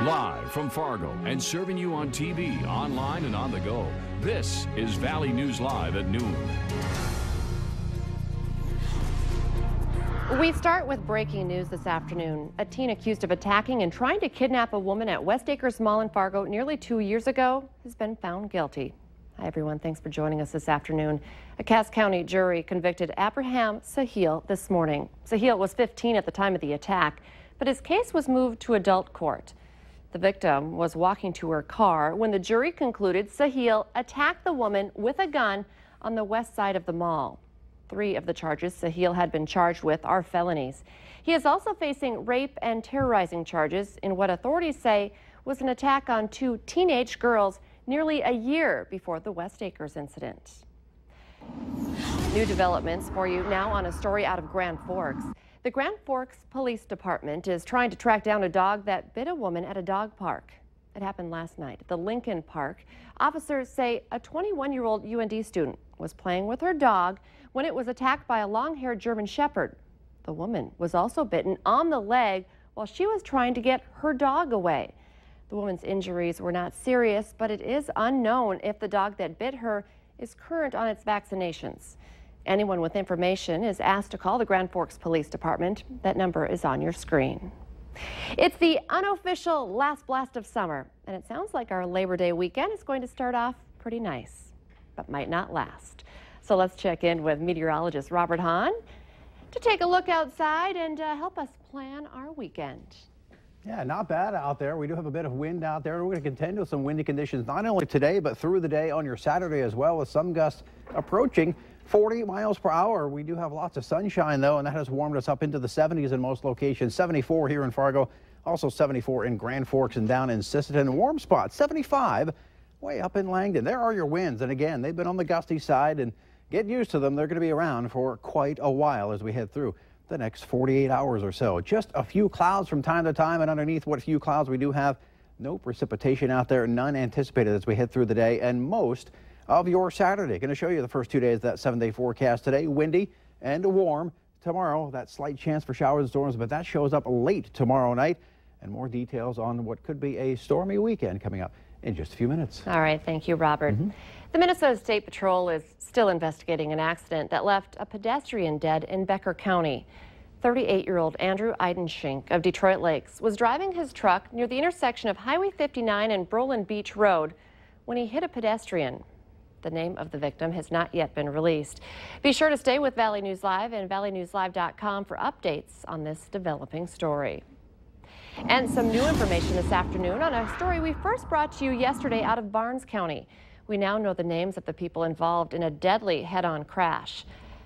Live from Fargo and serving you on TV, online, and on the go. This is Valley News Live at noon. We start with breaking news this afternoon. A teen accused of attacking and trying to kidnap a woman at West Acres Mall in Fargo nearly 2 years ago has been found guilty. Hi, everyone. Thanks for joining us this afternoon. A Cass County jury convicted Abraham Sahil this morning. Sahil was 15 at the time of the attack, but his case was moved to adult court. The victim was walking to her car when the jury concluded Sahil attacked the woman with a gun on the west side of the mall. 3 of the charges Sahil had been charged with are felonies. He is also facing rape and terrorizing charges in what authorities say was an attack on 2 teenage girls nearly a year before the West Acres incident. New developments for you now on a story out of Grand Forks. The Grand Forks Police Department is trying to track down a dog that bit a woman at a dog park. It happened last night at the Lincoln Park. Officers say a 21-year-old UND student was playing with her dog when it was attacked by a long-haired German Shepherd. The woman was also bitten on the leg while she was trying to get her dog away. The woman's injuries were not serious, but it is unknown if the dog that bit her is current on its vaccinations. Anyone with information is asked to call the Grand Forks Police Department. That number is on your screen. It's the unofficial last blast of summer, and it sounds like our Labor Day weekend is going to start off pretty nice, but might not last. So let's check in with meteorologist Robert Hahn to take a look outside and help us plan our weekend. Yeah, not bad out there. We do have a bit of wind out there. We're going to contend with some windy conditions not only today, but through the day on your Saturday as well, with some gusts approaching 40 miles per hour. We do have lots of sunshine, though, and that has warmed us up into the 70s in most locations. 74 here in Fargo, also 74 in Grand Forks and down in Sisseton. Warm spot, 75 way up in Langdon. There are your winds, and again, they've been on the gusty side, and get used to them. They're going to be around for quite a while as we head through the next 48 hours or so. Just a few clouds from time to time, and underneath what few clouds we do have, no precipitation out there, none anticipated as we head through the day, and most of your Saturday. Going to show you the first 2 days of that 7-day forecast today. Windy and warm. Tomorrow, that slight chance for showers and storms, but that shows up late tomorrow night. And more details on what could be a stormy weekend coming up in just a few minutes. All right. Thank you, Robert. The Minnesota State Patrol is still investigating an accident that left a pedestrian dead in Becker County. 38-year-old Andrew Eidenschink of Detroit Lakes was driving his truck near the intersection of Highway 59 and Brolin Beach Road when he hit a pedestrian. The name of the victim has not yet been released. Be sure to stay with Valley News Live and valleynewslive.com for updates on this developing story. And some new information this afternoon on a story we first brought to you yesterday out of Barnes County. We now know the names of the people involved in a deadly head-on crash.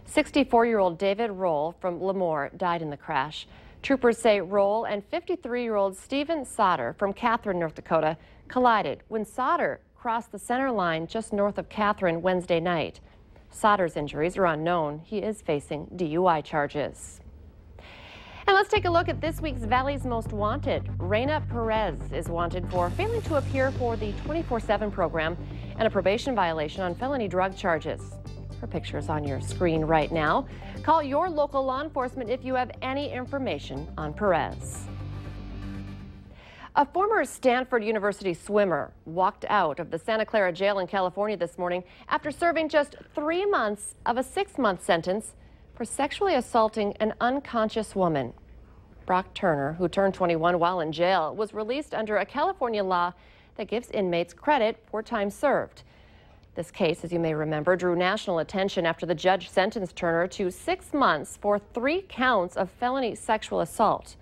64-year-old David Roll from Lemoore died in the crash. Troopers say Roll and 53-year-old Stephen Sauter from Catherine, North Dakota, collided when Sauter crossed the center line just north of Catherine Wednesday night. Sauter's injuries are unknown. He is facing DUI charges. And let's take a look at this week's Valley's Most Wanted. Reyna Perez is wanted for failing to appear for the 24/7 program and a probation violation on felony drug charges. Her picture is on your screen right now. Call your local law enforcement if you have any information on Perez. A former Stanford University swimmer walked out of the Santa Clara jail in California this morning after serving just 3 months of a 6-month sentence for sexually assaulting an unconscious woman. Brock Turner, who turned 21 while in jail, was released under a California law that gives inmates credit for time served. This case, as you may remember, drew national attention after the judge sentenced Turner to 6 months for 3 counts of felony sexual assault.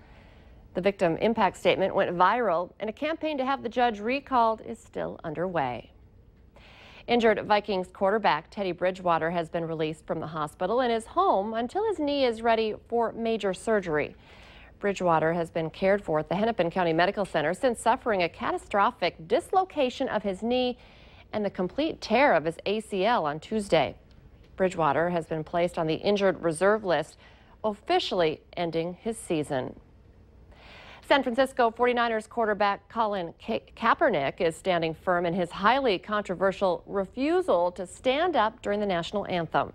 The victim impact statement went viral, and a campaign to have the judge recalled is still underway. Injured Vikings quarterback Teddy Bridgewater has been released from the hospital and is home until his knee is ready for major surgery. Bridgewater has been cared for at the Hennepin County Medical Center since suffering a catastrophic dislocation of his knee and the complete tear of his ACL on Tuesday. Bridgewater has been placed on the injured reserve list, officially ending his season. San Francisco 49ers quarterback Colin Kaepernick is standing firm in his highly controversial refusal to stand up during the national anthem.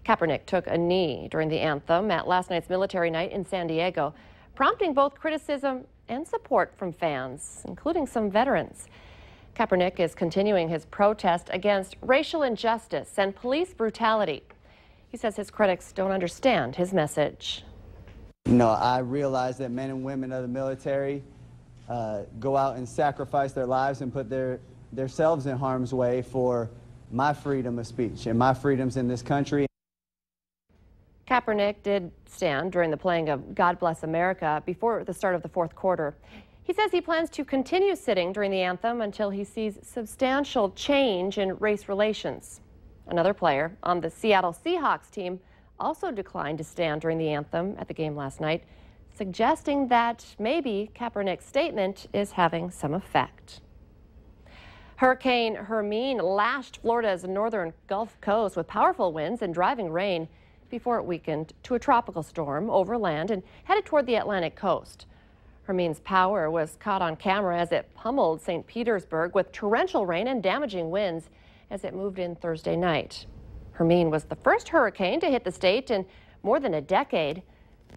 Kaepernick took a knee during the anthem at last night's military night in San Diego, prompting both criticism and support from fans, including some veterans. Kaepernick is continuing his protest against racial injustice and police brutality. He says his critics don't understand his message. You know, I realize that men and women of the military go out and sacrifice their lives and put themselves in harm's way for my freedom of speech and my freedoms in this country. Kaepernick did stand during the playing of God Bless America before the start of the fourth quarter. He says he plans to continue sitting during the anthem until he sees substantial change in race relations. Another player on the Seattle Seahawks team also declined to stand during the anthem at the game last night, suggesting that maybe Kaepernick's statement is having some effect. Hurricane Hermine lashed Florida's northern Gulf Coast with powerful winds and driving rain before it weakened to a tropical storm over land and headed toward the Atlantic coast. Hermine's power was caught on camera as it pummeled St. Petersburg with torrential rain and damaging winds as it moved in Thursday night. Hermine was the first hurricane to hit the state in more than a decade.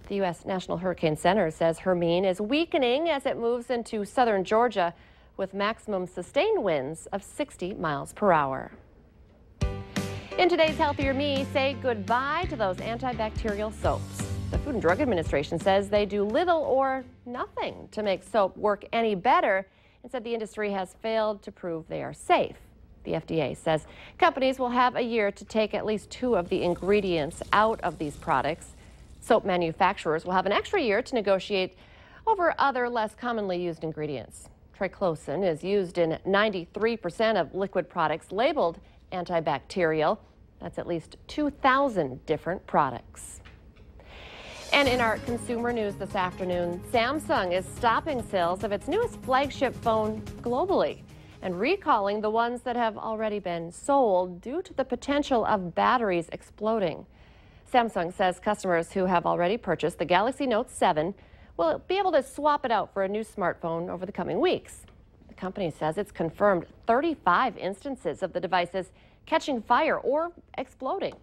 The U.S. National Hurricane Center says Hermine is weakening as it moves into southern Georgia with maximum sustained winds of 60 miles per hour. In today's Healthier Me, say goodbye to those antibacterial soaps. The Food and Drug Administration says they do little or nothing to make soap work any better and said the industry has failed to prove they are safe. The FDA says companies will have a year to take at least 2 of the ingredients out of these products. Soap manufacturers will have an extra year to negotiate over other less commonly used ingredients. Triclosan is used in 93% of liquid products labeled antibacterial. That's at least 2,000 different products. And in our consumer news this afternoon, Samsung is stopping sales of its newest flagship phone globally and recalling the ones that have already been sold due to the potential of batteries exploding. Samsung says customers who have already purchased the Galaxy Note 7 will be able to swap it out for a new smartphone over the coming weeks. The company says it's confirmed 35 instances of the devices catching fire or exploding.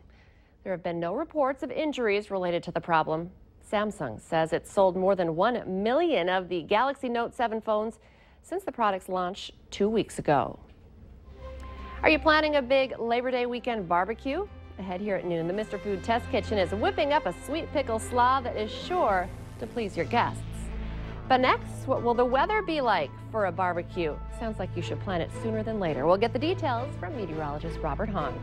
There have been no reports of injuries related to the problem. Samsung says it's sold more than 1 million of the Galaxy Note 7 phones since the product's launch 2 weeks ago. Are you planning a big Labor Day weekend barbecue? Ahead here at noon, the Mr. Food Test Kitchen is whipping up a sweet pickle slaw that is sure to please your guests. But next, what will the weather be like for a barbecue? Sounds like you should plan it sooner than later. We'll get the details from meteorologist Robert Hahn.